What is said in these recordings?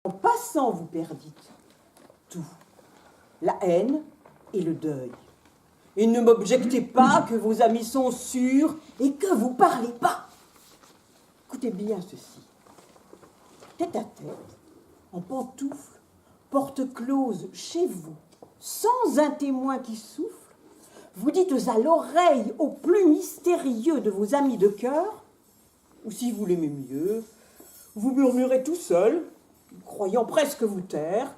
En passant, vous perdîtes tout, la haine et le deuil. Et ne m'objectez pas que vos amis sont sûrs et que vous parlez pas. Écoutez bien ceci. Tête à tête, en pantoufles, porte close chez vous, sans un témoin qui souffle, vous dites à l'oreille au plus mystérieux de vos amis de cœur, ou si vous l'aimez mieux, vous murmurez tout seul, croyant presque vous taire,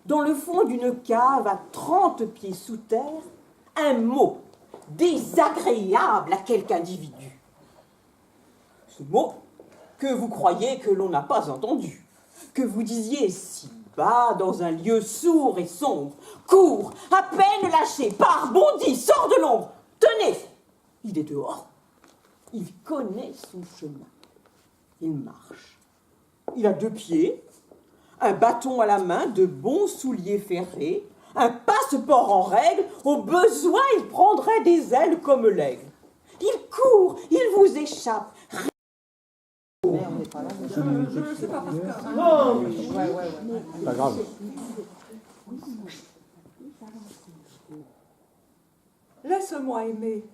dans le fond d'une cave à 30 pieds sous terre, un mot désagréable à quelque individu. Ce mot que vous croyez que l'on n'a pas entendu, que vous disiez si bas dans un lieu sourd et sombre, cours, à peine lâché, pars, bondis, sors de l'ombre, tenez, il est dehors, il connaît son chemin, il marche, il a 2 pieds, un bâton à la main, de bons souliers ferrés, un passeport en règle, au besoin il prendrait des ailes comme l'aigle. Il court, il vous échappe. Je ne sais pas par cœur. Non. Pas grave. Laisse-moi aimer.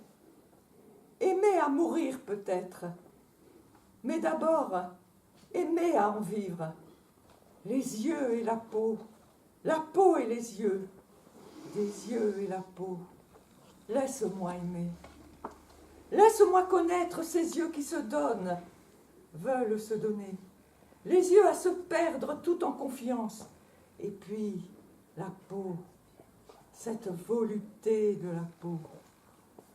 Aimer à mourir peut-être. Mais d'abord, aimer à en vivre. Les yeux et la peau et les yeux, des yeux et la peau. Laisse-moi aimer. Laisse-moi connaître ces yeux qui se donnent, veulent se donner. Les yeux à se perdre tout en confiance. Et puis, la peau, cette volupté de la peau,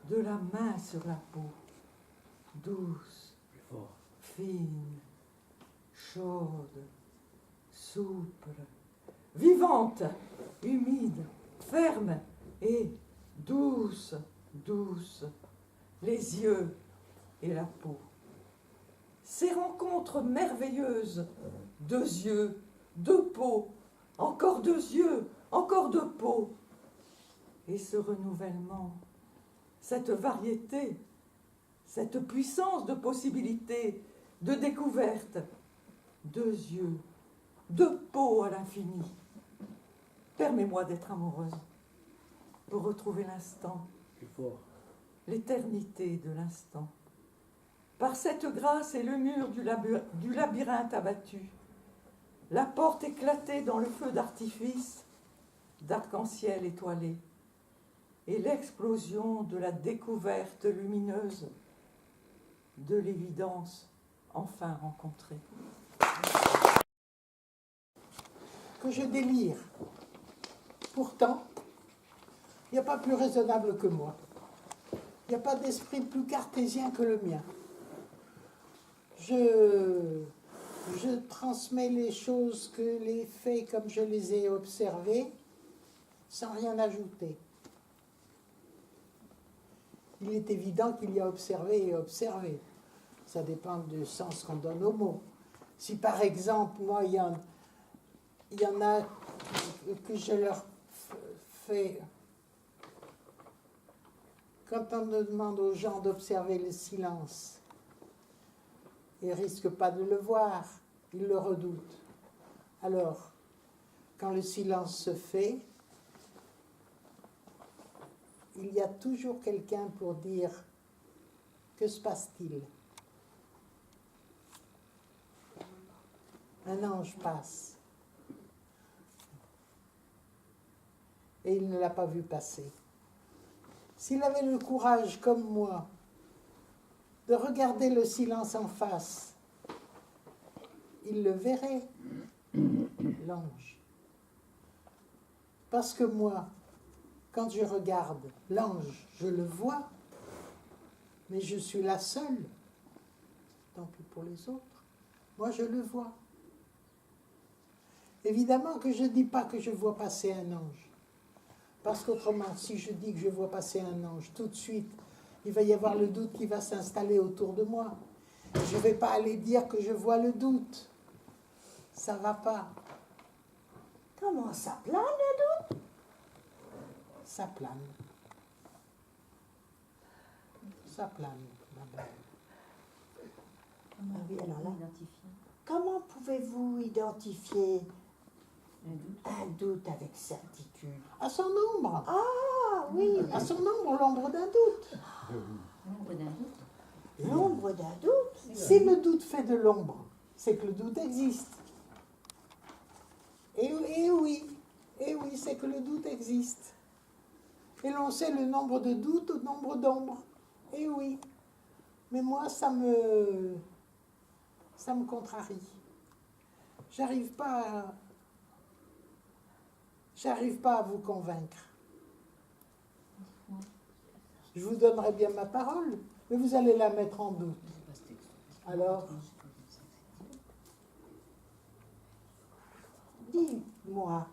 de la main sur la peau, douce, fine, chaude, souple, vivante, humide, ferme et douce, douce, les yeux et la peau. Ces rencontres merveilleuses, 2 yeux, 2 peaux, encore 2 yeux, encore 2 peaux. Et ce renouvellement, cette variété, cette puissance de possibilités, de découvertes, 2 yeux, 2 peaux à l'infini. Permets-moi d'être amoureuse, pour retrouver l'instant, l'éternité de l'instant. Par cette grâce et le mur du labyrinthe abattu, la porte éclatée dans le feu d'artifice, d'arc-en-ciel étoilé, et l'explosion de la découverte lumineuse, de l'évidence enfin rencontrée. Que je délire. Pourtant, il n'y a pas plus raisonnable que moi. Il n'y a pas d'esprit plus cartésien que le mien. Je transmets les choses, que les faits comme je les ai observés, sans rien ajouter. Il est évident qu'il y a observé et observé. Ça dépend du sens qu'on donne aux mots. Si par exemple, moi, il y en a que je leur fais... Quand on demande aux gens d'observer le silence, ils ne risquent pas de le voir, ils le redoutent. Alors, quand le silence se fait, il y a toujours quelqu'un pour dire « Que se passe-t-il » Un ange passe. Et il ne l'a pas vu passer. S'il avait le courage, comme moi, de regarder le silence en face, il le verrait, l'ange. Parce que moi, quand je regarde l'ange, je le vois, mais je suis la seule. Tant pis pour les autres. Moi, je le vois. Évidemment que je ne dis pas que je vois passer un ange. Parce qu'autrement, si je dis que je vois passer un ange, tout de suite, il va y avoir le doute qui va s'installer autour de moi. Je ne vais pas aller dire que je vois le doute. Ça ne va pas. Comment ça plane, le doute? Ça plane. Ça plane, ma belle. Ah oui, alors là, comment pouvez-vous identifier un doute avec certitude? À son ombre. Ah oui, À son ombre, l'ombre d'un doute. L'ombre d'un doute. l'ombre d'un doute. Si le doute fait de l'ombre, c'est que le doute existe. Et oui, c'est que le doute existe. Et l'on sait le nombre de doutes au nombre d'ombres. Et oui. Mais moi, ça me contrarie. J'arrive pas à vous convaincre. Je vous donnerai bien ma parole, mais vous allez la mettre en doute. Alors, Dis-moi,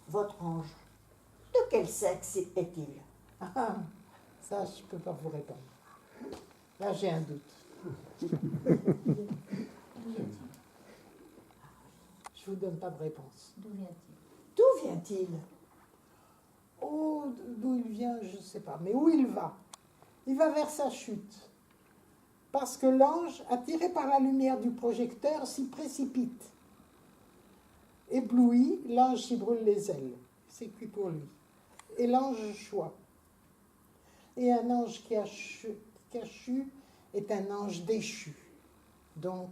votre ange, de quel sexe est-il? ah, ça, je ne peux pas vous répondre. Là, j'ai un doute. Je vous donne pas de réponse. D'où vient-il? D'où vient-il? Oh, d'où il vient, je ne sais pas. Mais où il va? Il va vers sa chute. Parce que l'ange, attiré par la lumière du projecteur, s'y précipite. Ébloui, l'ange s'y brûle les ailes. C'est cuit pour lui. Et l'ange choit. Et un ange qui a chu est un ange déchu. Donc,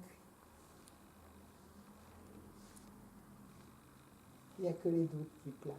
il n'y a que les doutes qui planent.